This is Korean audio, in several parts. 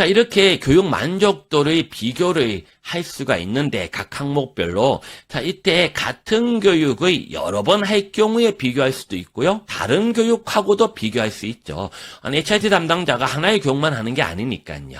자, 이렇게 교육 만족도의 비교를 할 수가 있는데 각 항목별로 자, 이때 같은 교육의 여러 번 할 경우에 비교할 수도 있고요. 다른 교육하고도 비교할 수 있죠. 아니, HIT 담당자가 하나의 교육만 하는 게 아니니까요.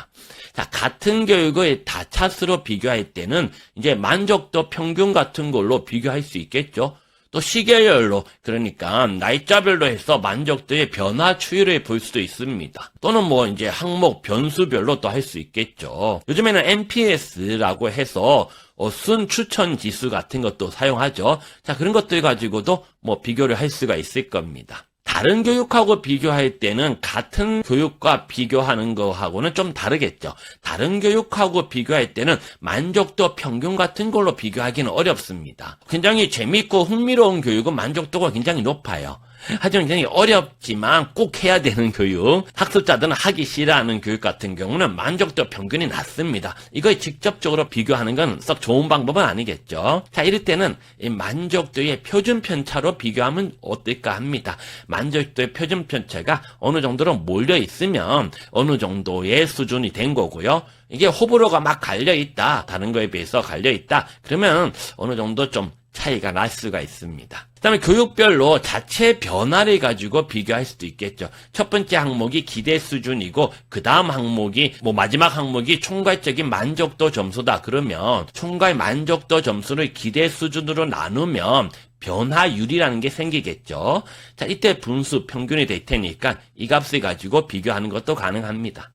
자, 같은 교육을 다차수로 비교할 때는 이제 만족도 평균 같은 걸로 비교할 수 있겠죠. 또 시계열로, 그러니까 날짜별로 해서 만족도의 변화 추이를 볼 수도 있습니다. 또는 뭐 이제 항목 변수별로 또 할 수 있겠죠. 요즘에는 NPS라고 해서 순 추천 지수 같은 것도 사용하죠. 자, 그런 것들 가지고도 뭐 비교를 할 수가 있을 겁니다. 다른 교육하고 비교할 때는 같은 교육과 비교하는 거하고는 좀 다르겠죠. 다른 교육하고 비교할 때는 만족도 평균 같은 걸로 비교하기는 어렵습니다. 굉장히 재미있고 흥미로운 교육은 만족도가 굉장히 높아요. 하지만 굉장히 어렵지만 꼭 해야 되는 교육, 학습자들은 하기 싫어하는 교육 같은 경우는 만족도 평균이 낮습니다. 이걸 직접적으로 비교하는 건 썩 좋은 방법은 아니겠죠. 자, 이럴 때는 이 만족도의 표준 편차로 비교하면 어떨까 합니다. 만족도의 표준 편차가 어느 정도로 몰려 있으면 어느 정도의 수준이 된 거고요. 이게 호불호가 막 갈려있다, 다른 거에 비해서 갈려있다, 그러면 어느 정도 좀 차이가 날 수가 있습니다. 그 다음에 교육별로 자체 변화를 가지고 비교할 수도 있겠죠. 첫 번째 항목이 기대 수준이고 그 다음 항목이 마지막 항목이 총괄적인 만족도 점수다. 그러면 총괄 만족도 점수를 기대 수준으로 나누면 변화율이라는 게 생기겠죠. 자, 이때 분수 평균이 될 테니까 이 값을 가지고 비교하는 것도 가능합니다.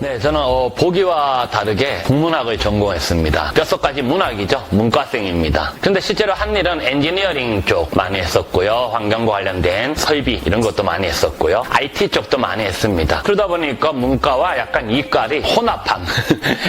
네, 저는 보기와 다르게 국문학을 전공했습니다. 뼛속까지 문학이죠. 문과생입니다. 근데 실제로 한 일은 엔지니어링 쪽 많이 했었고요. 환경과 관련된 설비 이런 것도 많이 했었고요. IT 쪽도 많이 했습니다. 그러다 보니까 문과와 약간 이과를 혼합한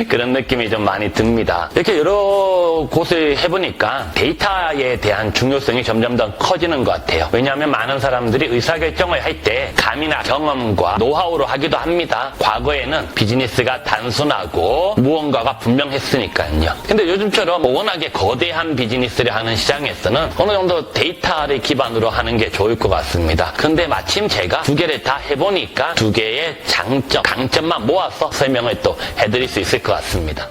그런 느낌이 좀 많이 듭니다. 이렇게 여러 곳을 해보니까 데이터에 대한 중요성이 점점 더 커지는 것 같아요. 왜냐하면 많은 사람들이 의사결정을 할 때 감이나 경험과 노하우로 하기도 합니다. 과거에는 비즈니스가 단순하고 무언가가 분명했으니까요. 근데 요즘처럼 워낙에 거대한 비즈니스를 하는 시장에서는 어느 정도 데이터를 기반으로 하는 게 좋을 것 같습니다. 근데 마침 제가 두 개를 다 해보니까 두 개의 장점, 강점만 모아서 설명을 또 해드릴 수 있을 것 같습니다.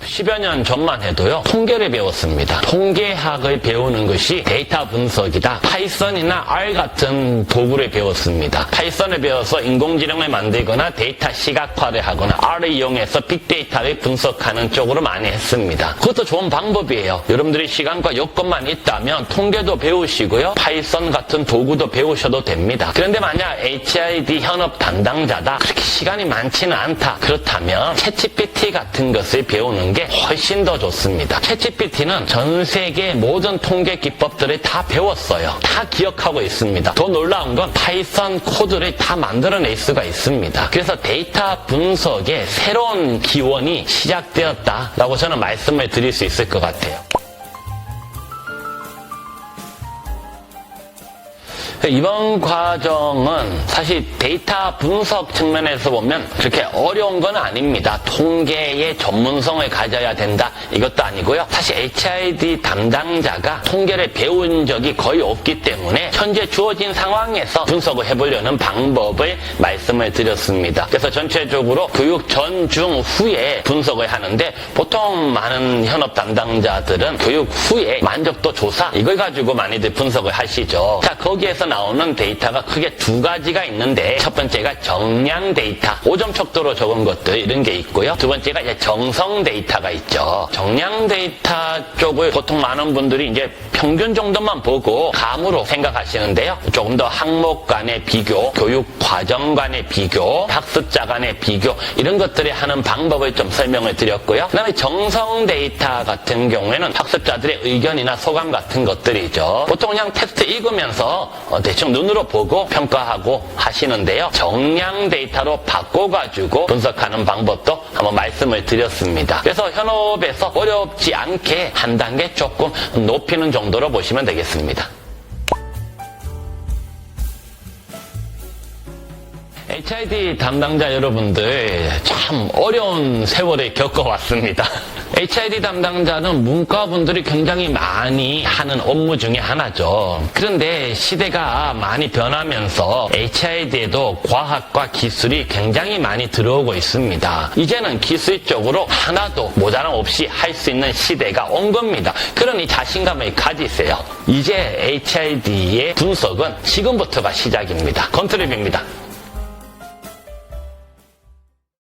10여 년 전만 해도요, 통계를 배웠습니다. 통계학을 배우는 것이 데이터 분석이다. 파이썬이나 R 같은 도구를 배웠습니다. 파이썬을 배워서 인공지능을 만들거나 데이터 시각화를 하거나 R을 이용해서 빅데이터를 분석하는 쪽으로 많이 했습니다. 그것도 좋은 방법이에요. 여러분들이 시간과 여건만 있다면 통계도 배우시고요, 파이썬 같은 도구도 배우셔도 됩니다. 그런데 만약 HID 현업 담당자다, 그렇게 시간이 많지는 않다, 그렇다면 챗GPT 같은 것을 배우는 게 훨씬 더 좋습니다. 챗GPT는 전 세계 모든 통계 기법들을 다 배웠어요. 다 기억하고 있습니다. 더 놀라운 건 파이썬 코드를 다 만들어낼 수가 있습니다. 그래서 데이터 분석의 새로운 기원이 시작되었다라고 저는 말씀을 드릴 수 있을 것 같아요. 이번 과정은 사실 데이터 분석 측면에서 보면 그렇게 어려운 건 아닙니다. 통계의 전문성을 가져야 된다, 이것도 아니고요. 사실 HID 담당자가 통계를 배운 적이 거의 없기 때문에 현재 주어진 상황에서 분석을 해보려는 방법을 말씀을 드렸습니다. 그래서 전체적으로 교육 전, 중, 후에 분석을 하는데, 보통 많은 현업 담당자들은 교육 후에 만족도 조사 이걸 가지고 많이들 분석을 하시죠. 자, 거기에서 나오는 데이터가 크게 두 가지가 있는데, 첫 번째가 정량 데이터, 5점 척도로 적은 것들 이런 게 있고요. 두 번째가 이제 정성 데이터가 있죠. 정량 데이터 쪽을 보통 많은 분들이 이제 평균 정도만 보고 감으로 생각하시는데요. 조금 더 항목 간의 비교, 교육 과정 간의 비교, 학습자 간의 비교 이런 것들을 하는 방법을 좀 설명을 드렸고요. 그 다음에 정성 데이터 같은 경우에는 학습자들의 의견이나 소감 같은 것들이죠. 보통 그냥 텍스트 읽으면서 대충 눈으로 보고 평가하고 하시는데요. 정량 데이터로 바꿔가지고 분석하는 방법도 한번 말씀을 드렸습니다. 그래서 현업에서 어렵지 않게 한 단계 조금 높이는 정도로 보시면 되겠습니다. HID 담당자 여러분들 참 어려운 세월을 겪어왔습니다. HID 담당자는 문과분들이 굉장히 많이 하는 업무 중에 하나죠. 그런데 시대가 많이 변하면서 HID에도 과학과 기술이 굉장히 많이 들어오고 있습니다. 이제는 기술적으로 하나도 모자람 없이 할 수 있는 시대가 온 겁니다. 그러니 자신감을 가지세요. 이제 HID의 분석은 지금부터가 시작입니다. 건트랩입니다.